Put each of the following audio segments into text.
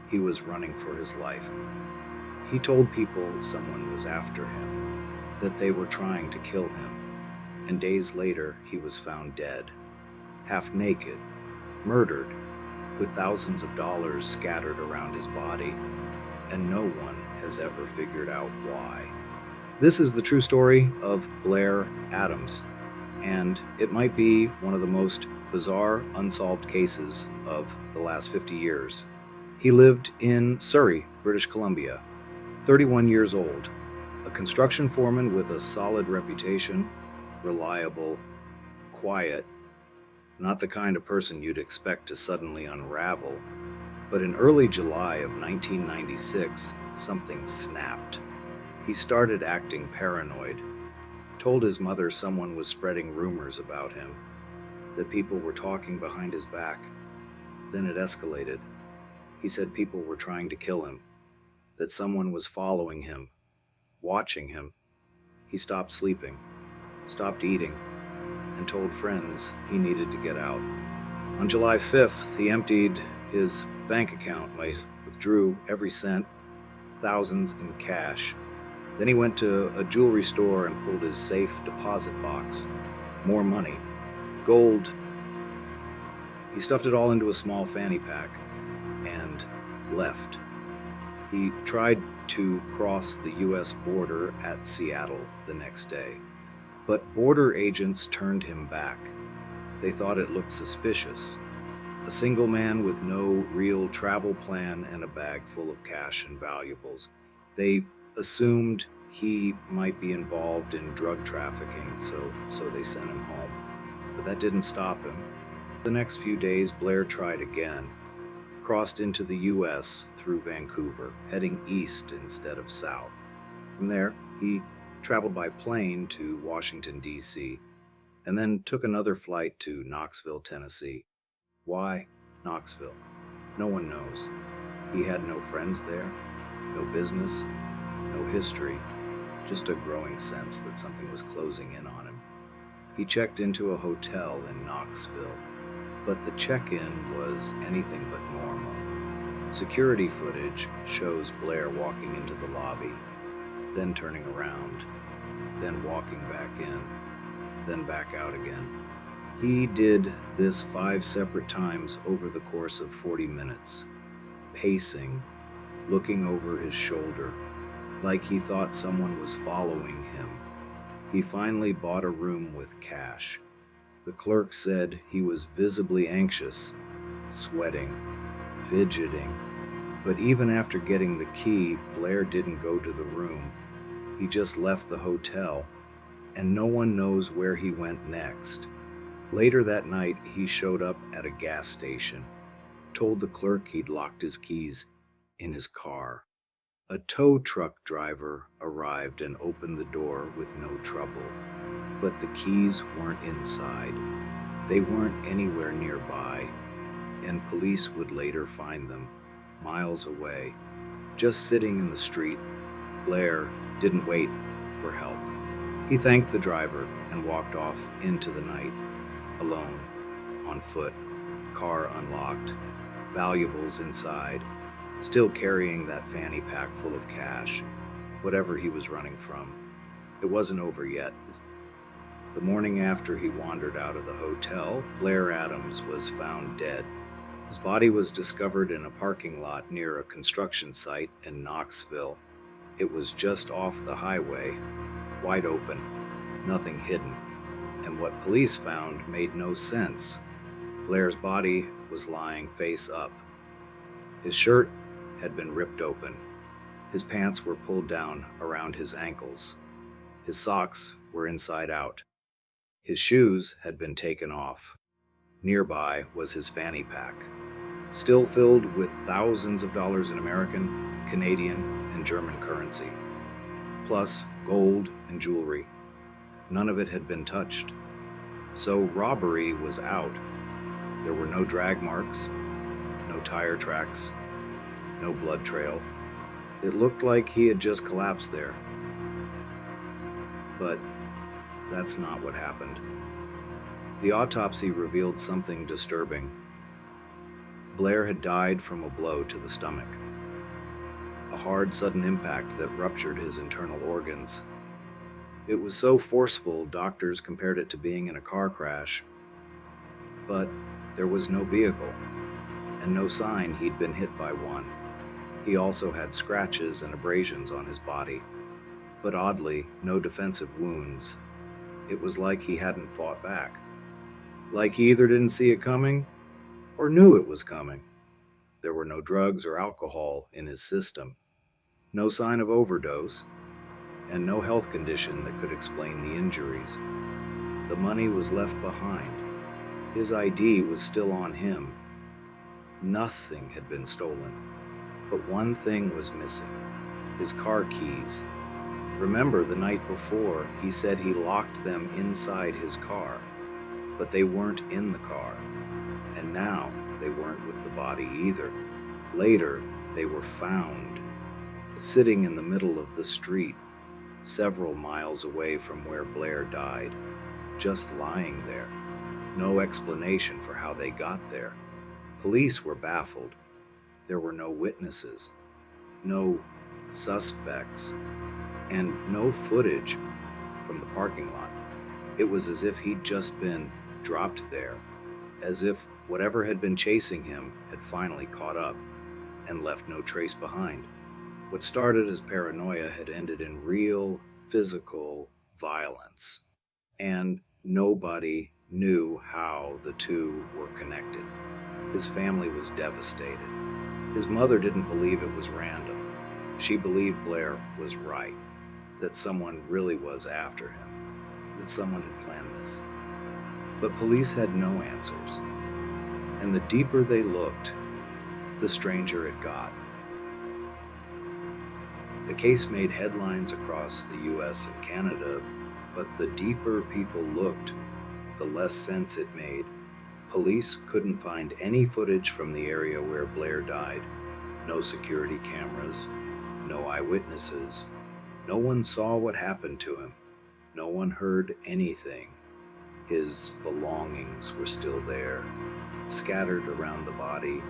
he was running for his life. He told people someone was after him, that they were trying to kill him, and days later he was found dead, half naked, murdered, with thousands of dollars scattered around his body, and no one has ever figured out why. This is the true story of Blair Adams, and it might be one of the most bizarre unsolved cases of the last 50 years. He lived in Surrey, British Columbia, 31 years old, a construction foreman with a solid reputation, reliable, quiet, not the kind of person you'd expect to suddenly unravel. But in early July of 1996, something snapped. He started acting paranoid, told his mother someone was spreading rumors about him, that people were talking behind his back. Then it escalated. He said people were trying to kill him, that someone was following him, watching him. He stopped sleeping, stopped eating, and told friends he needed to get out. On July 5th, he emptied his bank account, withdrew every cent, thousands in cash. Then he went to a jewelry store and pulled his safe deposit box. More money, gold. He stuffed it all into a small fanny pack and left. He tried to cross the U.S. border at Seattle the next day, but border agents turned him back. They thought it looked suspicious. A single man with no real travel plan and a bag full of cash and valuables. They assumed he might be involved in drug trafficking, so they sent him home. But that didn't stop him. The next few days, Blair tried again, crossed into the U.S. through Vancouver, heading east instead of south. From there, he traveled by plane to Washington, D.C., and then took another flight to Knoxville, Tennessee. Why Knoxville? No one knows. He had no friends there, no business, no history, just a growing sense that something was closing in on him. He checked into a hotel in Knoxville, but the check-in was anything but normal. Security footage shows Blair walking into the lobby, then turning around, then walking back in, then back out again. He did this 5 separate times over the course of 40 minutes, pacing, looking over his shoulder, like he thought someone was following him. He finally bought a room with cash. The clerk said he was visibly anxious, sweating, fidgeting. But even after getting the key, Blair didn't go to the room. He just left the hotel, and no one knows where he went next. Later that night, he showed up at a gas station, told the clerk he'd locked his keys in his car. A tow truck driver arrived and opened the door with no trouble, but the keys weren't inside. They weren't anywhere nearby, and police would later find them miles away, just sitting in the street. Blair didn't wait for help. He thanked the driver and walked off into the night, alone, on foot, car unlocked, valuables inside, still carrying that fanny pack full of cash, whatever he was running from. It wasn't over yet. The morning after he wandered out of the hotel, Blair Adams was found dead. His body was discovered in a parking lot near a construction site in Knoxville. It was just off the highway, wide open, nothing hidden. And what police found made no sense. Blair's body was lying face up. His shirt had been ripped open. His pants were pulled down around his ankles. His socks were inside out. His shoes had been taken off. Nearby was his fanny pack, still filled with thousands of dollars in American, Canadian, and German currency, plus gold and jewelry. None of it had been touched. So robbery was out. There were no drag marks, no tire tracks, no blood trail. It looked like he had just collapsed there. But that's not what happened. The autopsy revealed something disturbing. Blair had died from a blow to the stomach, a hard, sudden impact that ruptured his internal organs. It was so forceful, doctors compared it to being in a car crash. But there was no vehicle, and no sign he'd been hit by one. He also had scratches and abrasions on his body, but oddly, no defensive wounds. It was like he hadn't fought back. Like he either didn't see it coming, or knew it was coming. There were no drugs or alcohol in his system, no sign of overdose, and no health condition that could explain the injuries. The money was left behind. His ID was still on him. Nothing had been stolen, but one thing was missing: his car keys. Remember, the night before, he said he locked them inside his car, but they weren't in the car, and now they weren't with the body either. Later, they were found, sitting in the middle of the street, several miles away from where Blair died, just lying there. No explanation for how they got there. Police were baffled. There were no witnesses, no suspects, and no footage from the parking lot. It was as if he'd just been dropped there, as if whatever had been chasing him had finally caught up and left no trace behind. What started as paranoia had ended in real physical violence, and nobody knew how the two were connected. His family was devastated. His mother didn't believe it was random. She believed Blair was right, that someone really was after him, that someone had planned this. But police had no answers, and the deeper they looked, the stranger it got. The case made headlines across the US and Canada, but the deeper people looked, the less sense it made. Police couldn't find any footage from the area where Blair died. No security cameras, no eyewitnesses. No one saw what happened to him. No one heard anything. His belongings were still there, scattered around the body,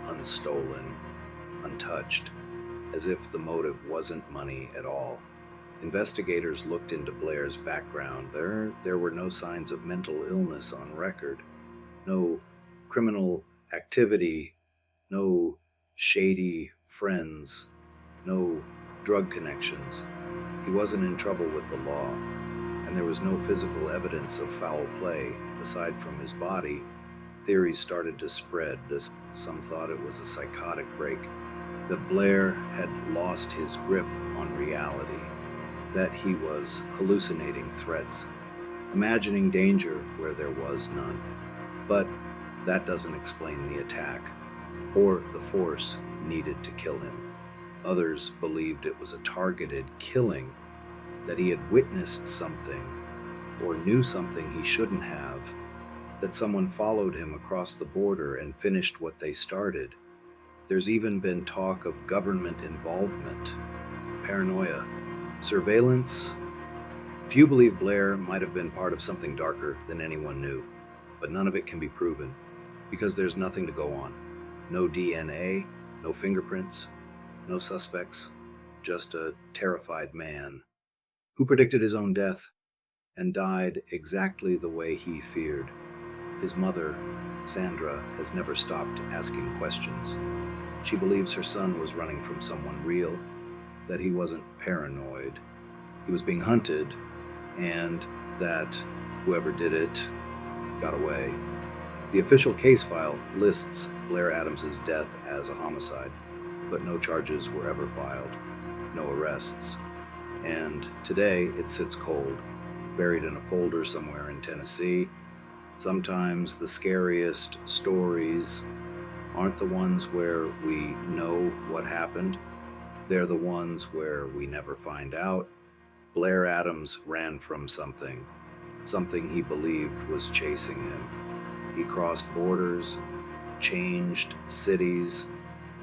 unstolen, untouched, as if the motive wasn't money at all. Investigators looked into Blair's background. There were no signs of mental illness on record, no criminal activity, no shady friends, no drug connections. He wasn't in trouble with the law, and there was no physical evidence of foul play aside from his body. Theories started to spread as some thought it was a psychotic break, that Blair had lost his grip on reality, that he was hallucinating threats, imagining danger where there was none. But that doesn't explain the attack, or the force needed to kill him. Others believed it was a targeted killing, that he had witnessed something, or knew something he shouldn't have, that someone followed him across the border and finished what they started. There's even been talk of government involvement, paranoia, surveillance. Few believe Blair might have been part of something darker than anyone knew, but none of it can be proven, because there's nothing to go on. No DNA, no fingerprints, no suspects, just a terrified man who predicted his own death and died exactly the way he feared. His mother, Sandra, has never stopped asking questions. She believes her son was running from someone real, that he wasn't paranoid, he was being hunted, and that whoever did it got away. The official case file lists Blair Adams' death as a homicide, but no charges were ever filed, no arrests. And today it sits cold, buried in a folder somewhere in Tennessee. Sometimes the scariest stories aren't the ones where we know what happened. They're the ones where we never find out. Blair Adams ran from something he believed was chasing him. He crossed borders, changed cities,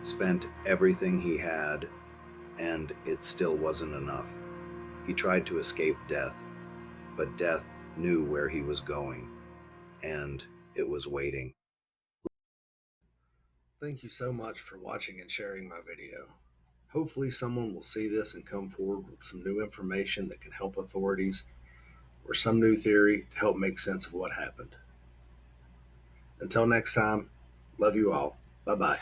spent everything he had, and it still wasn't enough. He tried to escape death, but death knew where he was going, and it was waiting. Thank you so much for watching and sharing my video. Hopefully, someone will see this and come forward with some new information that can help authorities or some new theory to help make sense of what happened. Until next time, love you all. Bye bye.